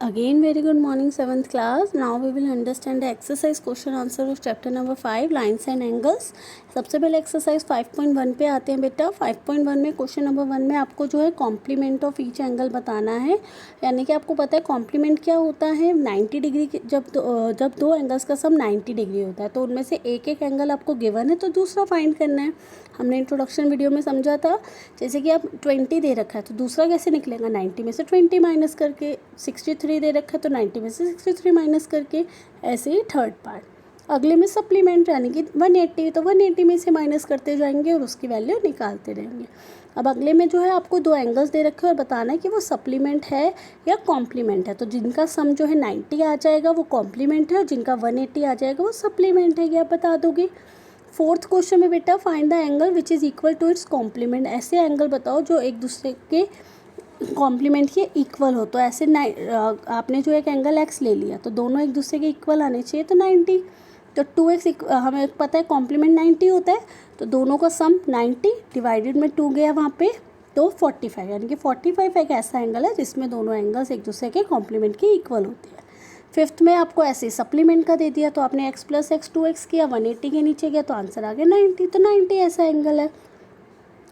Again, very good morning, 7th class. Now we will understand the exercise question answer of chapter number 5, lines and angles. सबसे पहले exercise 5.1 पे आते हैं बेटा। 5.1 में क्वेश्चन नंबर 1 में आपको जो है कॉम्प्लीमेंट ऑफ ईच एंगल बताना है। यानी कि आपको पता है कॉम्प्लीमेंट क्या होता है। 90 डिग्री जब दो एंगल्स का सम 90 डिग्री होता है तो उनमें से एक एक एंगल आपको गिवन है तो दूसरा फाइंड करना है। हमने इंट्रोडक्शन वीडियो में समझा था, जैसे कि आप 20 दे रखा है तो दूसरा कैसे निकलेगा, 90 में से 20 माइनस करके। 63 दे रखा है तो 90 में से 63 माइनस करके। ऐसे ही थर्ड पार्ट। अगले में सप्लीमेंट यानी कि 180 तो 180 में से माइनस करते जाएंगे और उसकी वैल्यू निकालते रहेंगे। अब अगले में जो है आपको दो एंगल्स दे रखे हैं और बताना है कि वो सप्लीमेंट है या कॉम्प्लीमेंट है। तो जिनका सम जो है 90 आ जाएगा वो कॉम्प्लीमेंट है और जिनका 180 आ जाएगा वो सप्लीमेंट है। ये आप बता दोगे। फोर्थ क्वेश्चन में बेटा find the angle which is equal to its complement. ऐसे एंगल बताओ जो एक दूसरे के कॉम्प्लीमेंट के इक्वल हो। तो ऐसे आपने जो एक एंगल एक्स ले लिया तो दोनों एक दूसरे के इक्वल आने चाहिए तो 90। तो 2x हमें पता है कॉम्प्लीमेंट 90 होता है तो दोनों का सम 90 डिवाइडेड में 2 गया वहाँ पे तो 45। यानी कि 45 एक ऐसा एंगल है जिसमें दोनों एंगल्स एक दूसरे के कॉम्प्लीमेंट के इक्वल होते हैं। फिफ्थ में आपको ऐसे सप्लीमेंट का दे दिया तो आपने x + x 2x किया, 180 के नीचे गया तो आंसर आ गया 90। तो 90 ऐसा एंगल है।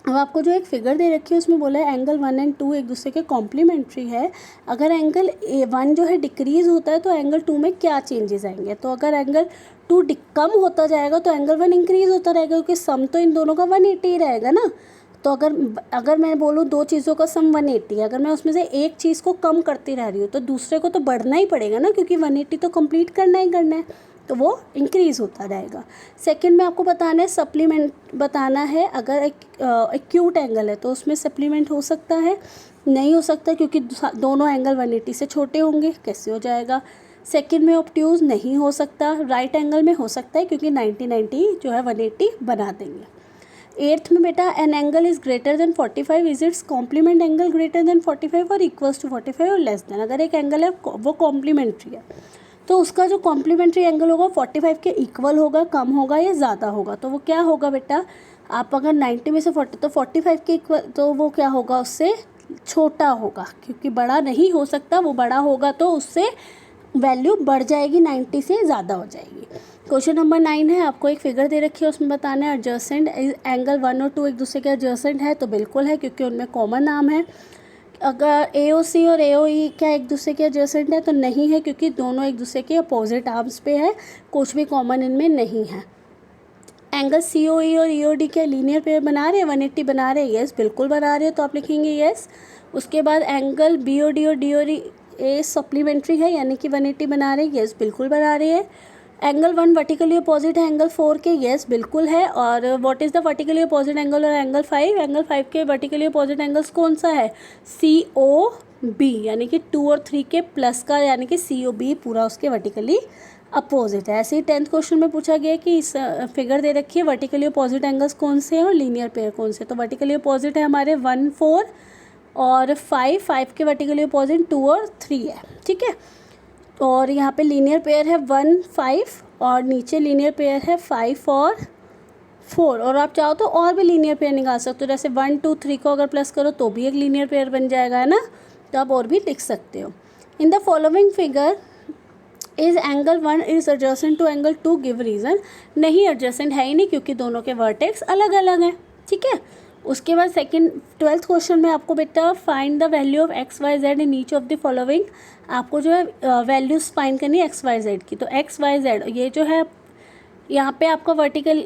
अब आपको जो एक फिगर दे रखी है उसमें बोला है एंगल 1 और 2 एक दूसरे के कॉम्प्लीमेंट्री है। अगर एंगल 1 जो है डिक्रीज़ होता है तो एंगल 2 में क्या चेंजेस आएंगे। तो अगर एंगल 2 कम होता जाएगा तो एंगल 1 इंक्रीज़ होता रहेगा क्योंकि सम तो इन दोनों का 180 ही रहेगा ना। तो अगर मैं बोलूँ दो चीज़ों का सम 180, अगर मैं उसमें से एक चीज़ को कम करती रह रही हूँ तो दूसरे को तो बढ़ना ही पड़ेगा ना, क्योंकि 180 तो कंप्लीट करना ही करना है तो वो इंक्रीज़ होता रहेगा। सेकंड में आपको बताना है सप्लीमेंट बताना है। अगर एक्यूट एंगल है तो उसमें सप्लीमेंट हो सकता है, नहीं हो सकता क्योंकि दोनों एंगल 180 से छोटे होंगे। कैसे हो जाएगा। सेकंड में ऑब्ट्यूज नहीं हो सकता। राइट एंगल में हो सकता है क्योंकि 90 जो है 180 बना देंगे। एट्थ में बेटा an angle is greater than 45 is its complement angle greater than 45 और इक्वल्स टू 45 और लेस देन। अगर एक एंगल है वो कॉम्प्लीमेंट्री है तो उसका जो कॉम्प्लीमेंट्री एंगल होगा 45 के इक्वल होगा, कम होगा या ज़्यादा होगा। तो वो क्या होगा बेटा, आप अगर 90 में से 40 तो 45 के इक्वल तो वो क्या होगा, उससे छोटा होगा क्योंकि बड़ा नहीं हो सकता। वो बड़ा होगा तो उससे वैल्यू बढ़ जाएगी, 90 से ज़्यादा हो जाएगी। क्वेश्चन नंबर 9 है। आपको एक फिगर दे रखी है उसमें बताना है एडजेसेंट एंगल 1 और 2 एक दूसरे के एडजेसेंट है। तो बिल्कुल है क्योंकि उनमें कॉमन नाम है। अगर AOC और AOE क्या एक दूसरे के एडजेसेंट है तो नहीं है क्योंकि दोनों एक दूसरे के अपोजिट आर्म्स पे है, कुछ भी कॉमन इनमें नहीं है। एंगल COE और EOD क्या लीनियर पेयर बना रहे हैं, 180 बना रहे हैं। यस बिल्कुल बना रहे हैं तो आप लिखेंगे यस। उसके बाद एंगल BOD और DOD सप्लीमेंट्री है यानी कि 180 बना रहे हैं। यस बिल्कुल बना रहे हैं। एंगल 1 वर्टिकली अपोजिट है एंगल 4 के। यस बिल्कुल है। और what is the vertically opposite angle और एंगल 5। एंगल 5 के वर्टिकली अपोजिट एंगल्स कौन सा है, COB यानी कि 2 और 3 के प्लस का, यानी कि COB पूरा उसके वर्टिकली अपोजिट है। ऐसे ही 10th क्वेश्चन में पूछा गया कि इस फिगर दे रखी है वर्टिकली अपोजिट एंगल्स कौन से हैं और लीनियर पेयर कौन से। तो वर्टिकली अपोजिट है हमारे 1 4 और 5 के वर्टिकली अपोजिट 2 और 3 है। ठीक है। और यहाँ पे लीनियर पेयर है 1 5 और नीचे लीनियर पेयर है 5 और 4। और आप चाहो तो और भी लीनियर पेयर निकाल सकते हो, जैसे 1 2 3 को अगर प्लस करो तो भी एक लीनियर पेयर बन जाएगा, है ना। तो आप और भी लिख सकते हो। In the following figure is angle 1 is adjacent to angle 2 give reason. नहीं एडजेसेंट है ही नहीं क्योंकि दोनों के वर्टेक्स अलग अलग हैं। ठीक है। उसके बाद 12th क्वेश्चन में आपको बेटा find the value of XYZ in each of the following. आपको जो है वैल्यूज फाइंड करनी है XYZ की। तो XYZ ये जो है यहाँ पे आपका वर्टिकल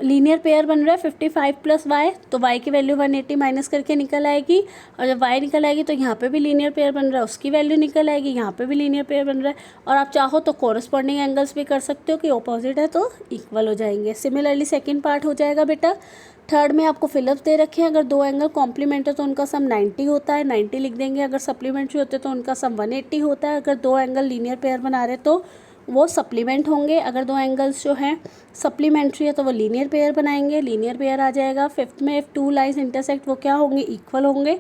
लीनियर पेयर बन रहा है 55 + y। तो y की वैल्यू 180 माइनस करके निकल आएगी और जब y निकल आएगी तो यहाँ पे भी लीनियर पेयर बन रहा है, उसकी वैल्यू निकल आएगी। यहाँ पे भी लीनियर पेयर बन रहा है और आप चाहो तो कोरस्पॉन्डिंग एंगल्स भी कर सकते हो कि ऑपोजिट है तो इक्वल हो जाएंगे। सिमिलरली सेकेंड पार्ट हो जाएगा बेटा। थर्ड में आपको फिलअप्स दे रखे हैं। अगर दो एंगल कॉम्प्लीमेंट है तो उनका सम 90 होता है, 90 लिख देंगे। अगर सप्लीमेंट्री होते तो उनका सम 180 होता है। अगर दो एंगल लीनियर पेयर बना रहे तो वो सप्लीमेंट होंगे। अगर दो एंगल्स जो हैं सप्लीमेंट्री है तो वो लीनियर पेयर बनाएंगे, लीनियर पेयर आ जाएगा। फिफ्थ में इफ़ 2 लाइन्स इंटरसेक्ट वो क्या होंगे, इक्वल होंगे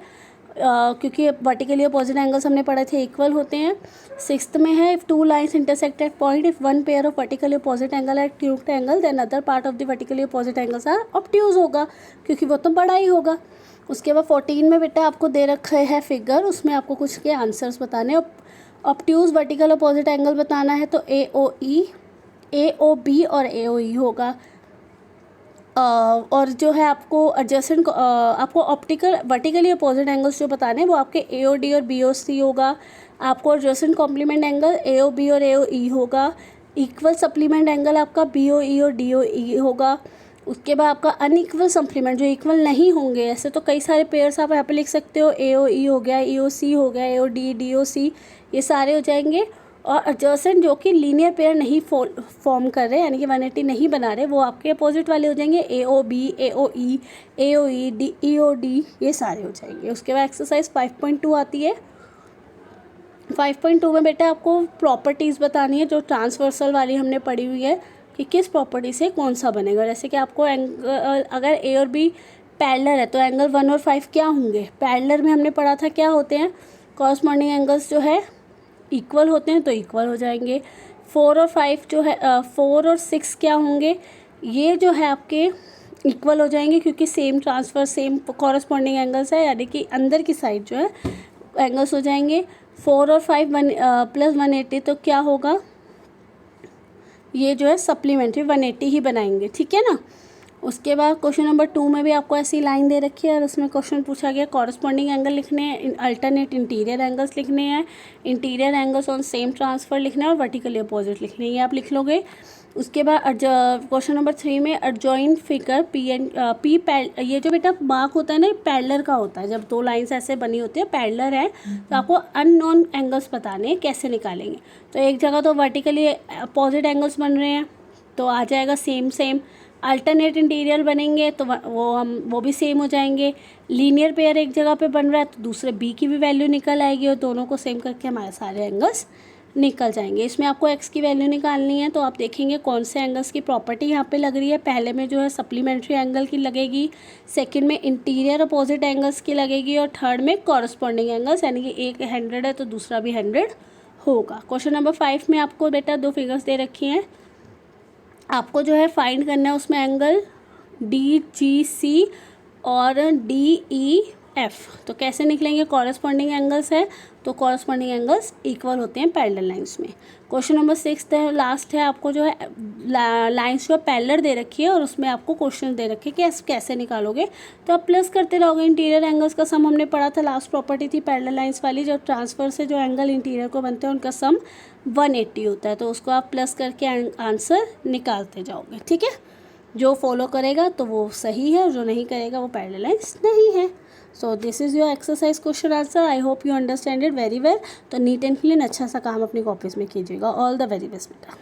क्योंकि वर्टिकली अपोजिट एंगल्स हमने पढ़े थे इक्वल होते हैं। सिक्स्थ में है if 2 lines intersect at point if 1 pair of vertically opposite angle at acute angle then other part of the vertically opposite angles are obtuse होगा क्योंकि वो तो बड़ा ही होगा। उसके बाद 14 में बेटा आपको दे रखा है फिगर, उसमें आपको कुछ के आंसर्स बताने हैं। ऑब्ट्यूज वर्टिकल अपोजिट एंगल बताना है तो AOB और AOE होगा। और जो है आपको एडजेसेंट आपको ऑप्टिकल वर्टिकली अपोजिट एंगल्स जो बताने हैं वो आपके AOD और BOC होगा। आपको एडजेसेंट कॉम्प्लीमेंट एंगल AOB और AOE होगा। इक्वल सप्लीमेंट एंगल आपका BOE और DOE होगा। उसके बाद आपका अनइक्वल सप्लीमेंट जो इक्वल नहीं होंगे, ऐसे तो कई सारे पेयर्स आप यहाँ पे लिख सकते हो, AOE हो गया, EOC हो गया, AOD DOC, ये सारे हो जाएंगे। और एडजेसेंट जो कि लीनियर पेयर नहीं फॉर्म कर रहे, यानी कि 180 नहीं बना रहे, वो आपके अपोजिट वाले हो जाएंगे, AOB AOE AOE EOD, ये सारे हो जाएंगे। उसके बाद एक्सरसाइज 5.2 आती है। 5.2 में बेटा आपको प्रॉपर्टीज़ बतानी है जो ट्रांसवर्सल वाली हमने पढ़ी हुई है कि किस प्रॉपर्टी से कौन सा बनेगा। जैसे कि आपको एंगल अगर A और B पैरेलल है तो एंगल 1 और 5 क्या होंगे, पैरेलल में हमने पढ़ा था क्या होते हैं, कॉरस्पॉन्डिंग एंगल्स जो है इक्वल होते हैं तो इक्वल हो जाएंगे। 4 और 5 जो है 4 और 6 क्या होंगे, ये जो है आपके इक्वल हो जाएंगे क्योंकि same transfer same corresponding angles है, यानी कि अंदर की साइड जो है एंगल्स हो जाएंगे। 4 और 5 प्लस 180 तो क्या होगा, ये जो है सप्लीमेंट्री 180 ही बनाएंगे, ठीक है ना। उसके बाद क्वेश्चन नंबर 2 में भी आपको ऐसी लाइन दे रखी है और उसमें क्वेश्चन पूछा गया कॉरस्पॉन्डिंग एंगल लिखने हैं, अल्टरनेट इंटीरियर एंगल्स लिखने हैं, interior angles on same transfer लिखना है और वर्टिकली अपोजिट लिखने हैं, ये आप लिख लोगे। उसके बाद क्वेश्चन नंबर 3 में एडजॉइंट फिगर ये जो बेटा मार्क होता है ना, पैरेलल का होता है, जब दो लाइंस ऐसे बनी होती है पैरेलल है तो आपको अननोन एंगल्स बताने हैं, कैसे निकालेंगे। तो एक जगह तो वर्टिकली अपोजिट एंगल्स बन रहे हैं तो आ जाएगा सेम, अल्टरनेट इंटीरियर बनेंगे तो वो भी सेम हो जाएंगे। लीनियर पेयर एक जगह पे बन रहा है तो दूसरे B की भी वैल्यू निकल आएगी और दोनों को सेम करके हमारे सारे एंगल्स निकल जाएंगे। इसमें आपको x की वैल्यू निकालनी है तो आप देखेंगे कौन से एंगल्स की प्रॉपर्टी यहाँ पे लग रही है। पहले में जो है सप्लीमेंट्री एंगल की लगेगी, सेकंड में इंटीरियर अपोजिट एंगल्स की लगेगी और थर्ड में कॉरस्पॉन्डिंग एंगल्स, यानी कि एक 100 है तो दूसरा भी 100 होगा। क्वेश्चन नंबर 5 में आपको बेटा दो फिगर्स दे रखी हैं, आपको जो है फाइंड करना है उसमें एंगल DGC और DEF। तो कैसे निकलेंगे, कॉरस्पॉन्डिंग एंगल्स है तो कॉरस्पॉन्डिंग एंगल्स इक्वल होते हैं पैरेलल लाइंस में। क्वेश्चन नंबर 6 है, लास्ट है, आपको जो है लाइंस जो पैरेलल दे रखी है और उसमें आपको क्वेश्चन दे रखे कि कैसे निकालोगे, तो आप प्लस करते रहोगे। इंटीरियर एंगल्स का सम हमने पढ़ा था, लास्ट प्रॉपर्टी थी पैरेलल लाइंस वाली, जो ट्रांसफर से जो एंगल इंटीरियर को बनते हैं उनका सम 180 होता है, तो उसको आप प्लस करके आंसर निकालते जाओगे, ठीक है। जो फॉलो करेगा तो वो सही है और जो नहीं करेगा वो पैरेलल लाइंस नहीं है। So this is your exercise question answer. I hope you understand it very well. तो नीट एंड क्लीन अच्छा सा काम अपनी कॉपीज़ में कीजिएगा। ऑल द वेरी बेस्ट बेटा।